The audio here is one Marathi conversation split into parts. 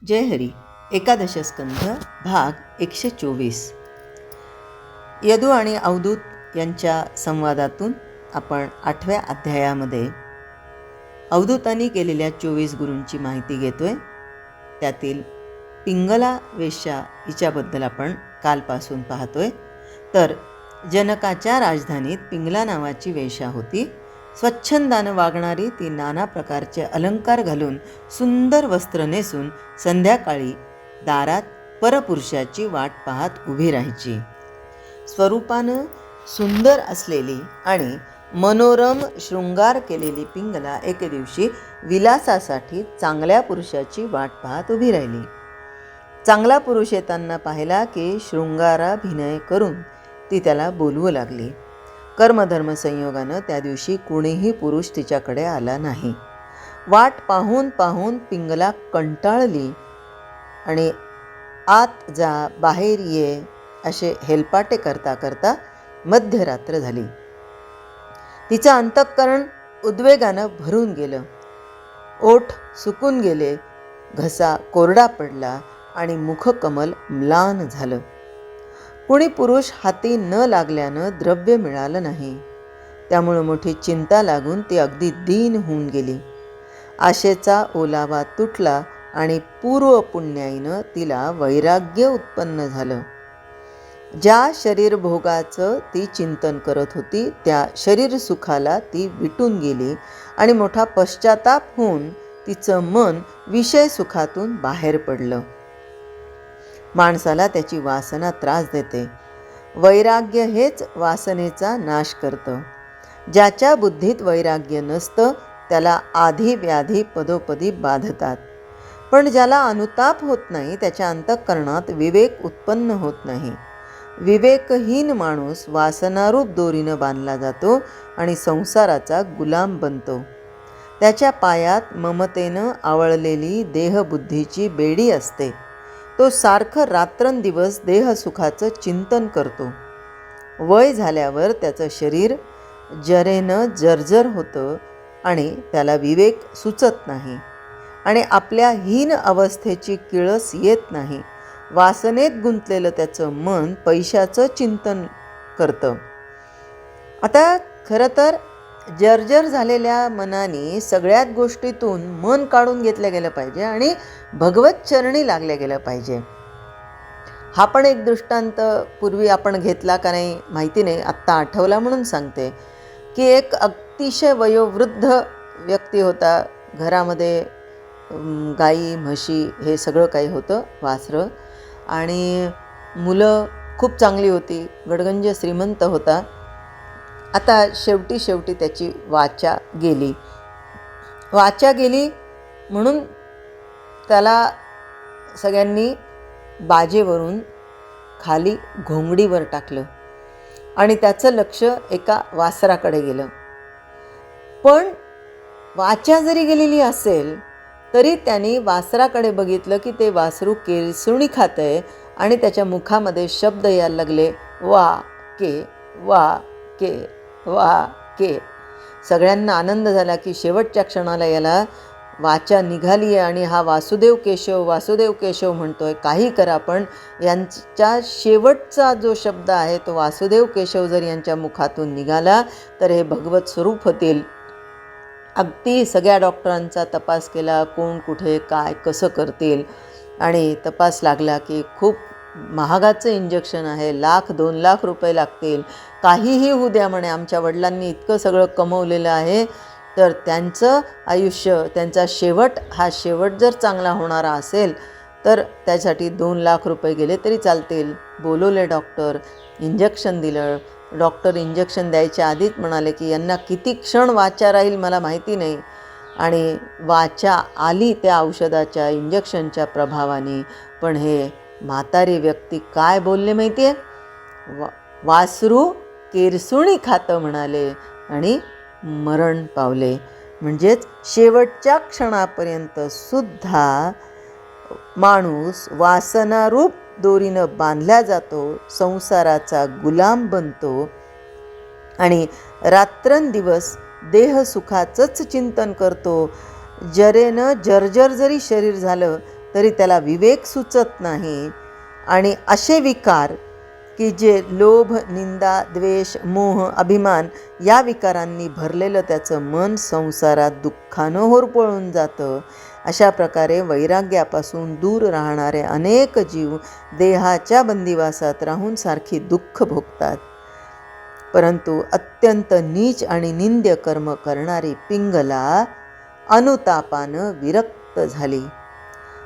जय हरी. एकादश स्कंध भाग 124. यदू आणि अवधूत यांच्या संवादातून आपण 8व्या अध्यायामध्ये अवधूतांनी केलेल्या 24 गुरूंची माहिती घेतोय. त्यातील पिंगला वेश्या हिच्याबद्दल आपण कालपासून पाहतोय. तर जनकाच्या राजधानीत पिंगला नावाची वेश्या होती. स्वच्छंदानं वागणारी ती नाना प्रकारचे अलंकार घालून सुंदर वस्त्र नेसून संध्याकाळी दारात परपुरुषाची वाट पाहत उभी राहायची. स्वरूपानं सुंदर असलेली आणि मनोरम शृंगार केलेली पिंगला एके दिवशी विलासासाठी चांगल्या पुरुषाची वाट पाहत उभी राहिली. चांगला पुरुष येताना पाहिला की शृंगाराभिनय करून ती त्याला बोलवू लागली. कर्मधर्म संयोगानं त्या दिवशी कुणीही पुरुष तिच्याकडे आला नाही. वाट पाहून पाहून पिंगला कंटाळली आणि आत जा बाहेर ये असे हेलपाटे करता करता मध्यरात्र झाली. तिचं अंतःकरण उद्वेगानं भरून गेलं. ओठ सुकून गेले, घसा कोरडा पडला आणि मुखकमल म्लान झालं. कुणी पुरुष हाती न लागल्यानं द्रव्य मिळालं नाही. त्यामुळं मोठी चिंता लागून ती अगदी दीन होऊन गेली. आशेचा ओलावा तुटला आणि पूर्व पुण्याईनं तिला वैराग्य उत्पन्न झालं. ज्या शरीरभोगाचं ती चिंतन करत होती त्या शरीर सुखाला ती विटून गेली आणि मोठा पश्चाताप होऊन तिचं मन विषय सुखातून बाहेर पडलं. माणसाला त्याची वासना त्रास देते. वैराग्य हेच वासनेचा नाश करतं. ज्याच्या बुद्धीत वैराग्य नसतं त्याला आधी व्याधी पदोपदी बाधतात. पण ज्याला अनुताप होत नाही त्याच्या अंतःकरणात विवेक उत्पन्न होत नाही. विवेकहीन माणूस वासनारूप दोरीनं बांधला जातो आणि संसाराचा गुलाम बनतो. त्याच्या पायात ममतेनं आवळलेली देहबुद्धीची बेडी असते. तो सारखं रात्रंदिवस देहसुखाचं चिंतन करतो. वय झाल्यावर त्याचं शरीर जरेनं जर्जर होतं आणि त्याला विवेक सुचत नाही आणि आपल्या हीन अवस्थेची किळस येत नाही. वासनेत गुंतलेलं त्याचं मन पैशाचं चिंतन करतं. आता खरं तर जर्जर झालेल्या मनाने सगळ्याच गोष्टीतून मन काढून घेतलं गेलं पाहिजे आणि भगवत चरणी लागलं गेलं पाहिजे. हा पण एक दृष्टांत पूर्वी आपण घेतला का नाही माहिती नाही, आत्ता आठवला म्हणून सांगते की एक अतिशय वयोवृद्ध व्यक्ती होता. घरामध्ये गाई म्हशी हे सगळं काही होतं, वासरं, आणि मुलं खूप चांगली होती. गडगंज श्रीमंत होता. आता शेवटी त्याची वाचा गेली. वाचा गेली म्हणून त्याला सगळ्यांनी बाजेवरून खाली घोंगडीवर टाकलं आणि त्याचं लक्ष एका वासराकडे गेलं. पण वाचा जरी गेलेली असेल तरी त्यांनी वासराकडे बघितलं की ते वासरू केरसुणी खातंय आणि त्याच्या मुखामध्ये शब्द यायला लागले, वा के वा के वा के. सगळ्यांना आनंद झाला की शेवटच्या क्षणाला याला वाचा निघाली आहे आणि हा वासुदेव केशव म्हणतोय. काही करा पण यांच्या शेवटचा जो शब्द आहे तो वासुदेव केशव जर यांच्या मुखातून निघाला तर हे भगवत स्वरूप होतील. अगदी सगळ्या डॉक्टरांचा तपास केला, कोण कुठे काय कसं करतील, आणि तपास लागला की खूप महागाचं इंजेक्शन आहे, 1,00,000-2,00,000 रुपये लागतील. काहीही होऊ द्या म्हणे, आमच्या वडिलांनी इतकं सगळं कमवलेलं आहे तर त्यांचं आयुष्य, त्यांचा शेवट जर चांगला होणारा असेल तर त्यासाठी 2,00,000 रुपये गेले तरी चालतील. बोलवले डॉक्टर, इंजेक्शन दिलं. डॉक्टर इंजेक्शन द्यायच्या आधीच म्हणाले की यांना किती क्षण वाचा राहील मला माहिती नाही, आणि वाचा आली त्या औषधाच्या इंजेक्शनच्या प्रभावाने. पण हे म्हातारी व्यक्ती काय बोलले माहिती आहे? वासरू केरसुणी खातं म्हणाले आणि मरण पावले. म्हणजेच शेवटच्या क्षणापर्यंत सुद्धा माणूस वासनारूप दोरीनं बांधला जातो, संसाराचा गुलाम बनतो आणि रात्रंदिवस देहसुखाचंच चिंतन करतो. जरेनं जर्जर जरी शरीर झालं तरी त्याला विवेक सुचत नाही. आणि असे विकार की जे लोभ, निंदा, द्वेष, मोह, अभिमान या विकारांनी भरलेलं त्याचं मन संसारात दुःखानं होरपळून जातं. अशा प्रकारे वैराग्यापासून दूर राहणारे अनेक जीव देहाच्या बंदिवासात राहून सारखी दुःख भोगतात. परंतु अत्यंत नीच आणि निंद्य कर्म करणारी पिंगला अनुतापानं विरक्त झाली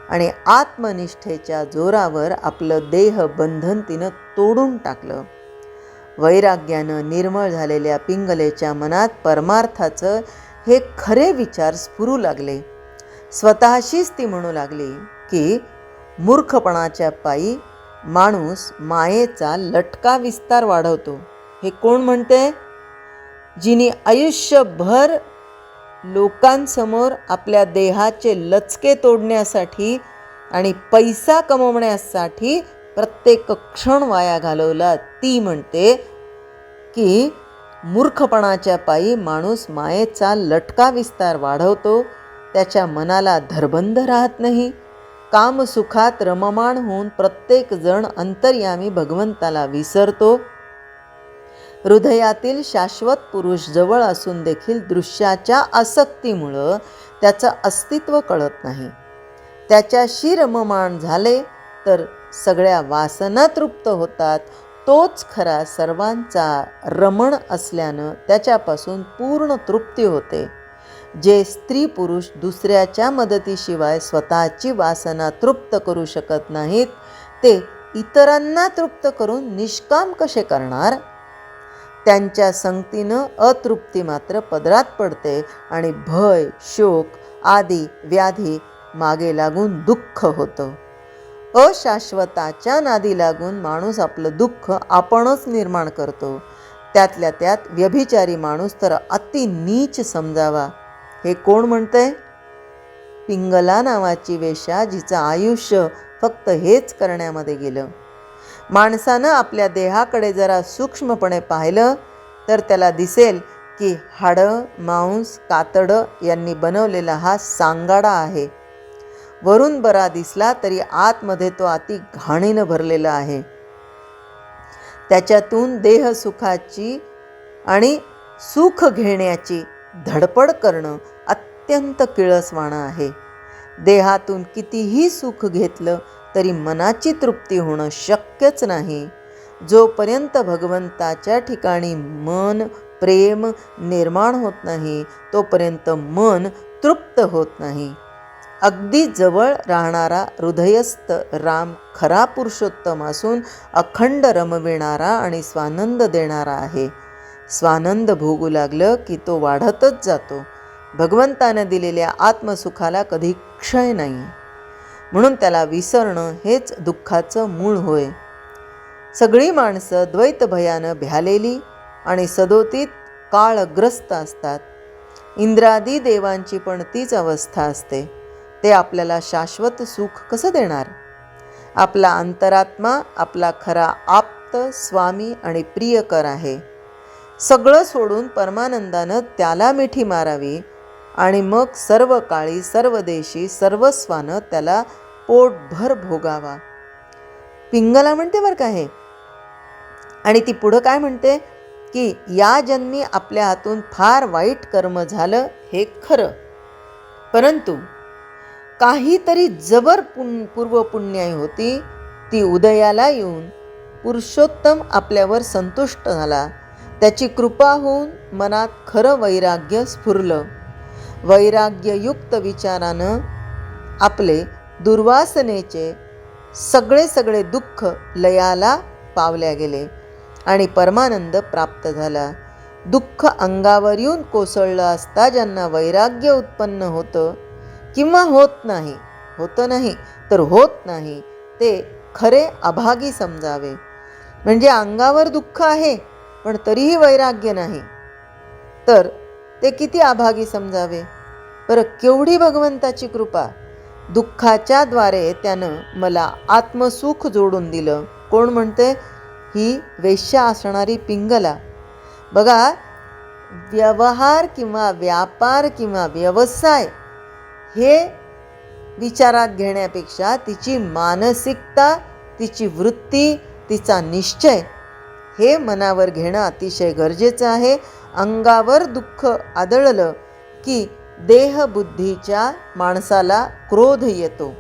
आणि आत्मनिष्ठेच्या जोरावर आपलं देह बंधन तिनं तोडून टाकलं. वैराग्यानं निर्मळ झालेल्या पिंगलेच्या मनात परमार्थाचं हे खरे विचार स्फुरू लागले. स्वतःशीच ती म्हणू लागली की मूर्खपणाच्या पायी माणूस मायेचा लटका विस्तार वाढवतो. हे कोण म्हणते? जिने आयुष्यभर लोकांसमोर आपल्या देहाचे लचके तोडण्यासाठी आणि पैसा कमवण्यासाठी प्रत्येक क्षण वाया घालवला, ती म्हणते की मूर्खपणाच्या पायी माणूस मायेचा लटका विस्तार वाढवतो. त्याच्या मनाला धरबंध राहत नाही. कामसुखात रममाण होऊन प्रत्येक जण अंतर्यामी भगवंताला विसरतो. हृदयातील शाश्वत पुरुष जवळ असून देखील दृश्याच्या आसक्तीमुळं त्याचं अस्तित्व कळत नाही. त्याच्याशी रममाण झाले तर सगळ्या वासना तृप्त होतात. तोच खरा सर्वांचा रमण असल्यानं त्याच्यापासून पूर्ण तृप्ती होते. जे स्त्री पुरुष दुसऱ्याच्या मदतीशिवाय स्वतःची वासना तृप्त करू शकत नाहीत, ते इतरांना तृप्त करून निष्काम कसे करणार? त्यांच्या संगतीनं अतृप्ती मात्र पदरात पडते आणि भय, शोक आदी व्याधी मागे लागून दुःख होतं. अशाश्वताच्या नादी लागून माणूस आपलं दुःख आपणच निर्माण करतो. त्यातल्या त्यात व्यभिचारी माणूस तर अति नीच समजावा. हे कोण म्हणतंय? पिंगला नावाची वेश्या, जिचं आयुष्य फक्त हेच करण्यामध्ये गेलं. माणसानं आपल्या देहाकडे जरा सूक्ष्मपणे पाहिलं तर त्याला दिसेल की हाडं, मांस, कातडं यांनी बनवलेला हा सांगाडा आहे. वरून बरा दिसला तरी आतमध्ये तो अति घाणीनं भरलेला आहे. त्याच्यातून देहसुखाची आणि सुख घेण्याची धडपड करणं अत्यंत किळसवाणं आहे. देहातून कितीही सुख घेतलं तरी मनाची तृप्ती होणं शक्यच नाही. जोपर्यंत भगवंताच्या ठिकाणी मन, प्रेम निर्माण होत नाही तोपर्यंत मन तृप्त होत नाही. अगदी जवळ राहणारा हृदयस्थ राम खरा पुरुषोत्तम असून अखंड रमविणारा आणि स्वानंद देणारा आहे. स्वानंद भोगू लागलं की तो वाढतच जातो. भगवंतानं दिलेल्या आत्मसुखाला कधी क्षय नाही. म्हणून त्याला विसरणं हेच दुःखाचं मूळ होय. सगळी माणसं द्वैत भयानं भ्यालेली आणि सदोतीत काळग्रस्त असतात. इंद्रादी देवांची पण तीच अवस्था असते. ते आपल्याला शाश्वत सुख कसं देणार? आपला अंतरात्मा आपला खरा आप्त, स्वामी आणि प्रियकर आहे. सगळं सोडून परमानंदानं त्याला मिठी मारावी आणि मग सर्व काळी, सर्व देशी, सर्वस्वानं त्याला पोटभर भोगावा. पिंगला म्हणते बरं का हे. आणि ती पुढं काय म्हणते की या जन्मी आपल्या हातून फार वाईट कर्म झालं हे खरं, परंतु काहीतरी जबर पूर्वपुण्याई होती. ती उदयाला येऊन पुरुषोत्तम आपल्यावर संतुष्ट झाला. त्याची कृपा होऊन मनात खरं वैराग्य स्फुरलं. वैराग्ययुक्त विचारानं आपले दुर्वासनेचे सगळे दुःख लयाला पावल्या गेले आणि परमानंद प्राप्त झाला. दुःख अंगावर येऊन कोसळलं असता ज्यांना वैराग्य उत्पन्न होतं किंवा होत नाही तर होत नाही, ते खरे अभागी समजावे. म्हणजे अंगावर दुःख आहे पण तरीही वैराग्य नाही, तर ते किती अभागी समजावे. बरं, केवढी भगवंताची कृपा. दुःखाच्या द्वारे त्यानं मला आत्मसुख जोडून दिलं. कोण म्हणते? ही वेश्या असणारी पिंगला. बघा, व्यवहार किंवा व्यापार किंवा व्यवसाय हे विचारात घेण्यापेक्षा तिची मानसिकता, तिची वृत्ती, तिचा निश्चय हे मनावर घेणं अतिशय गरजेचं आहे. अंगावर दुःख आदळलं की देहबुद्धीच्या माणसाला क्रोध येतो.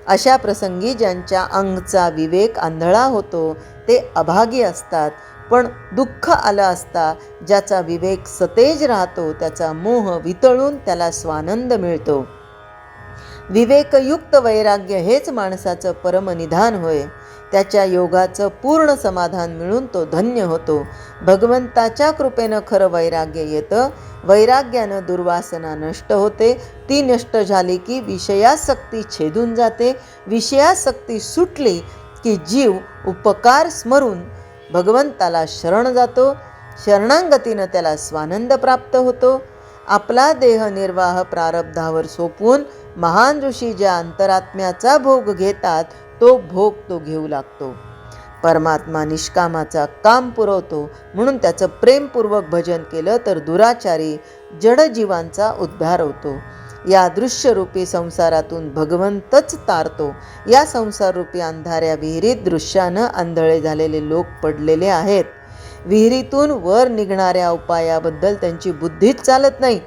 अशा प्रसंगी ज्यांच्या अंगचा विवेक आंधळा होतो ते अभागी असतात. पण दुःख आलं असता ज्याचा विवेक सतेज राहतो त्याचा मोह वितळून त्याला स्वानंद मिळतो. विवेकयुक्त वैराग्य हेच माणसाचं परमनिधान होय. त्याच्या योगाचं पूर्ण समाधान मिळून तो धन्य होतो. भगवंताच्या कृपेनं खरं वैराग्य येतं. वैराग्यानं दुर्वासना नष्ट होते. ती नष्ट झाली की विषयासक्ती छेदून जाते. विषयासक्ती सुटली की जीव उपकार स्मरून भगवंताला शरण जातो. शरणांगतीनं त्याला स्वानंद प्राप्त होतो. आपला देह निर्वाह प्रारब्धावर सोपवून महान ऋषी ज्या अंतरात्म्याचा भोग घेतात तो भोग तो घेऊ लागतो. परमात्मा निष्कामाचा काम पुरवतो म्हणून त्याचं प्रेमपूर्वक भजन केलं तर दुराचारी जडजीवांचा उद्धार होतो. या दृश्यरूपी संसारातून भगवंतच तारतो. या संसाररूपी अंधाऱ्या विहिरीत दृश्यानं आंधळे झालेले लोक पडलेले आहेत. विहिरीतून वर निघणाऱ्या उपायाबद्दल त्यांची बुद्धीच चालत नाही.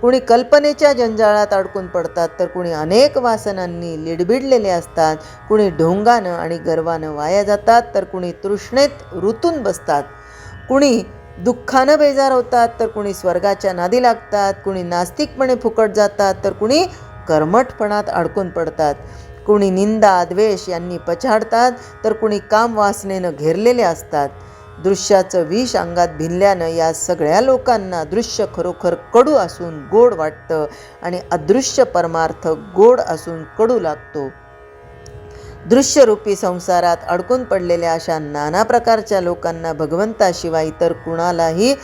कुणी कल्पनेच्या जंजाळात अडकून पडतात तर कुणी अनेक वासनांनी लिडबिडलेले असतात. कुणी ढोंगानं आणि गर्वानं वाया जातात तर कुणी तृष्णेत ऋतून बसतात. कुणी दुःखानं बेजार होतात तर कुणी स्वर्गाच्या नादी लागतात. कुणी नास्तिकपणे फुकट जातात तर कुणी कर्मठपणात अडकून पडतात. कुणी निंदा द्वेष यांनी पछाडतात तर कुणी काम वासनेनं घेरलेले असतात. दृश्याचं विष अंगात भिनल्यानं या सगळ्या लोकांना दृश्य खरोखर कडू असून गोड वाटतं आणि अदृश्य परमार्थ गोड असून कडू लागतो. दृश्यरूपी संसारात अडकून पडलेल्या अशा नाना प्रकारच्या लोकांना भगवंताशिवाय इतर कुणालाही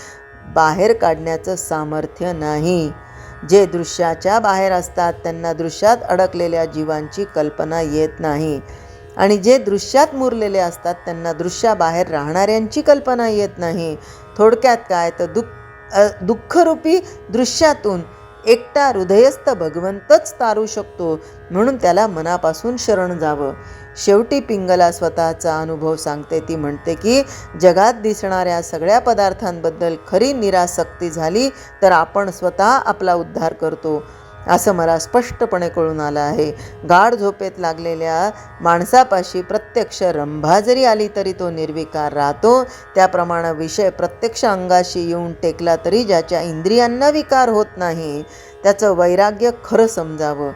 बाहेर काढण्याचं सामर्थ्य नाही. जे दृश्याच्या बाहेर असतात त्यांना दृश्यात अडकलेल्या जीवांची कल्पना येत नाही आणि जे दृश्यात मुरलेले असतात त्यांना दृश्याबाहेर राहणाऱ्यांची कल्पना येत नाही. थोडक्यात काय तर दुःखरूपी दृश्यातून एकटा हृदयस्थ भगवंतच तारू शकतो म्हणून त्याला मनापासून शरण जावं. शेवटी पिंगला स्वतःचा अनुभव सांगते. ती म्हणते की जगात दिसणाऱ्या सगळ्या पदार्थांबद्दल खरी निरासक्ती झाली तर आपण स्वतः आपला उद्धार करतो असं मला स्पष्टपणे कळून आलं आहे. गाढ झोपेत लागलेल्या माणसापाशी प्रत्यक्ष रंभा जरी आली तरी तो निर्विकार राहतो. त्याप्रमाणे विषय प्रत्यक्ष अंगाशी येऊन टेकला तरी ज्याच्या इंद्रियांना विकार होत नाही त्याचं वैराग्य खरं समजावं.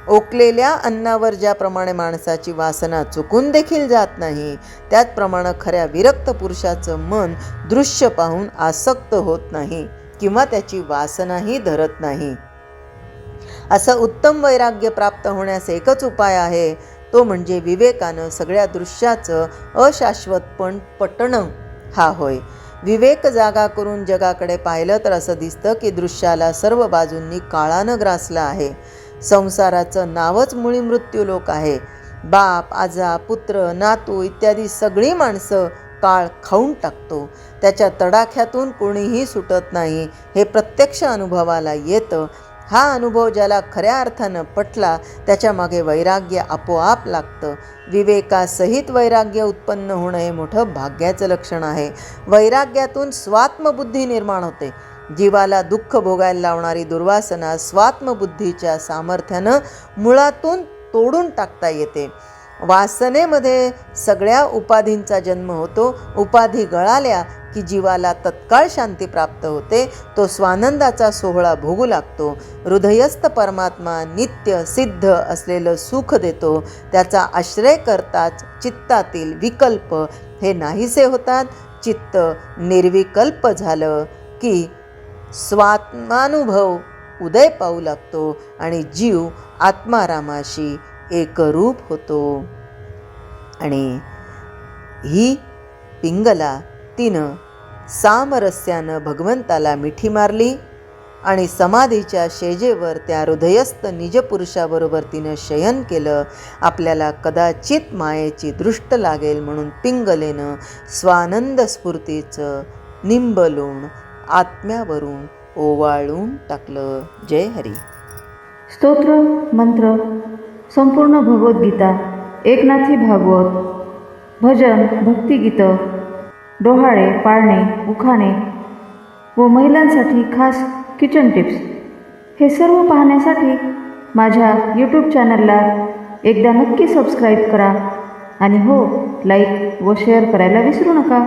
ओकलेल्या अन्नावर ज्याप्रमाणे माणसाची वासना चुकून देखील जात नाही त्याचप्रमाणे खऱ्या विरक्त पुरुषाचं मन दृश्य पाहून आसक्त होत नाही किंवा त्याची वासनाही धरत नाही. असं उत्तम वैराग्य प्राप्त होण्यास एकच उपाय आहे. तो म्हणजे विवेकानं सगळ्या दृश्याचं अशाश्वतपण पटणं हा होय. विवेक जागा करून जगाकडे पाहिलं तर असं दिसतं की दृश्याला सर्व बाजूंनी काळानं ग्रासलं आहे. संसाराचं नावच मुळी मृत्यूलोक आहे. बाप आजा पुत्र नातू इत्यादी सगळी माणसं काळ खाऊन टाकतो. त्याच्या तडाख्यातून कोणीही सुटत नाही हे प्रत्यक्ष अनुभवाला येतं. हा अनुभव ज्याला खऱ्या अर्थानं पटला त्याच्या मागे वैराग्य आपोआप लागतं. विवेकासहित वैराग्य उत्पन्न होणं हे मोठं भाग्याचं लक्षण आहे. वैराग्यातून स्वात्मबुद्धी निर्माण होते. जीवाला दुःख भोगायला लावणारी दुर्वासना स्वात्मबुद्धीच्या सामर्थ्यानं मुळातून तोडून टाकता येते. वासनेमध्ये सगळ्या उपाधींचा जन्म होतो. उपाधी गळाल्या की जीवाला तत्काळ शांती प्राप्त होते. तो स्वानंदाचा सोहळा भोगू लागतो. हृदयस्थ परमात्मा नित्य सिद्ध असलेलं सुख देतो. त्याचा आश्रय करताच चित्तातील विकल्प हे नाहीसे होतात. चित्त निर्विकल्प झालं की स्वात्मानुभव उदय पावू लागतो आणि जीव आत्मारामाशी एकरूप होतो. आणि ही पिंगला तिनं सामरस्यानं भगवंताला मिठी मारली आणि समाधीच्या शेजेवर त्या हृदयस्थ निजपुरुषाबरोबर तिनं शयन केलं. आपल्याला कदाचित मायेची दृष्ट लागेल म्हणून पिंगलेनं स्वानंद स्फूर्तीचं निंबलोण आत्म्यावरून ओवाळून टाकलं. जय हरी. स्तोत्र, मंत्र, संपूर्ण भगवद्गीता, एकनाथी भागवत, भजन, भक्तिगीतं, डोहाळे, पाळणे, उखाणे व महिलांसाठी खास किचन टिप्स हे सर्व पाहण्यासाठी माझ्या यूट्यूब चॅनलला एकदा नक्की सबस्क्राईब करा आणि हो, लाईक व शेअर करायला विसरू नका.